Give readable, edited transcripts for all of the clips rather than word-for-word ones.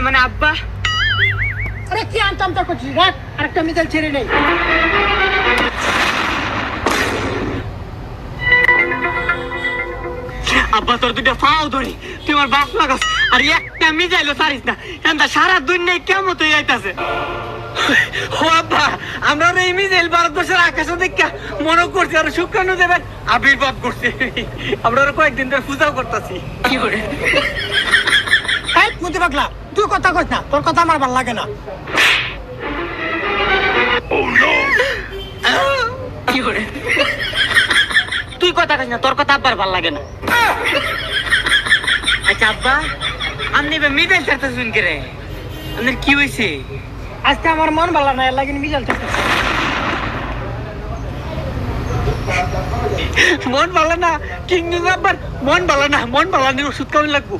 মানে আব্বা? আরে কি আনতামটা করছিস? রাখ, আরেকটা মিসাইল ছেড়ে নেই। আব্বা তোর দুটো পাও ধরি, তুই আমার বাপ লাগাস আর একটা মিজাইলো সারিস না, এন্দা সারা দুনিয়া কেমন তুই আইতাছে। ও আব্বা, আমরা এই মিজাইল ভারতবর্ষের আকাশে দেখা মনে করছি আর শুক্রাণু দেবেন আবির্ভাব করছে। আমরা কয়েকদিন ধরে পূজাও করতেছি। কি করে মুদি পাগলা, তুই কথা কইস না, তোর কথা আমার ভালো লাগে না। কি করে তুই কথা কইস না, তোর কথা আব্বার ভাল লাগে না। আচ্ছা আব্বা, আপনি মিজাইল ছাড়তেছেন কে রে? আপনার কি হয়েছে? আজকে আমার মন ভালো না, এর লাগে মিসাইল ছাড়তেছি। মন ভালো না? কিং আব্বার মন ভালো না, মন ভালো না, ওষুধ খাওয়ান লাগবো।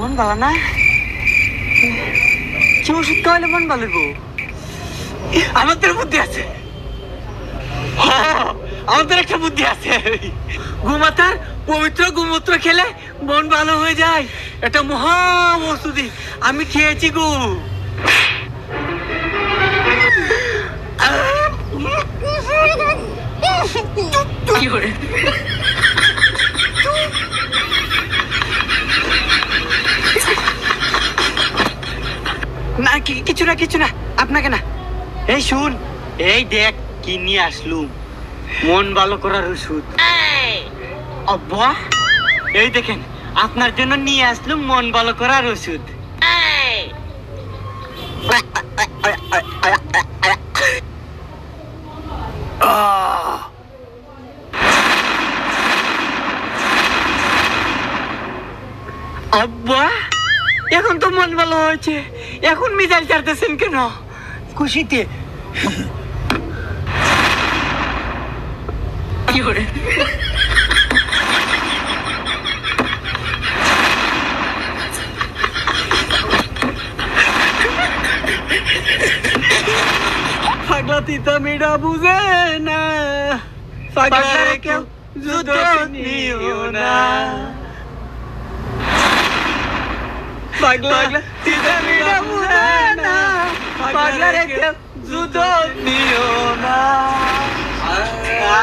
মন ভালো না? কি ওষুধ খাওয়ালে মন ভালো লাগবো? আমাদের বুদ্ধি আছে, আমাদের একটা বুদ্ধি আছে। ঘুমাতার পবিত্র গোমূত্র খেলে মন ভালো হয়ে যায়, এটা মহা ওষুধি, আমি খেয়েছি গো। কি করে না, কিছু না কিছু না, আপনাকে না। এই শুন, এই দেখ কি নিয়ে আসলুম, মন ভালো করার ওষুধ। আব্বা এই দেখেন, আপনার জন্য নিয়ে আসলুম মন ভালো করার ওষুধ। আব্বা এখন তো মন ভালো হয়েছে, এখন মিজাইল ছাড়তেছেন কেন? খুশিতে। কি করে পাগলা তিতা মিঠা বুঝে না, পাগলারে কেউ যুদ্ধ নিও না। পাগলা তিতা মিঠা বুঝে না, পাগলারে কেউ যুদ্ধ নিও না।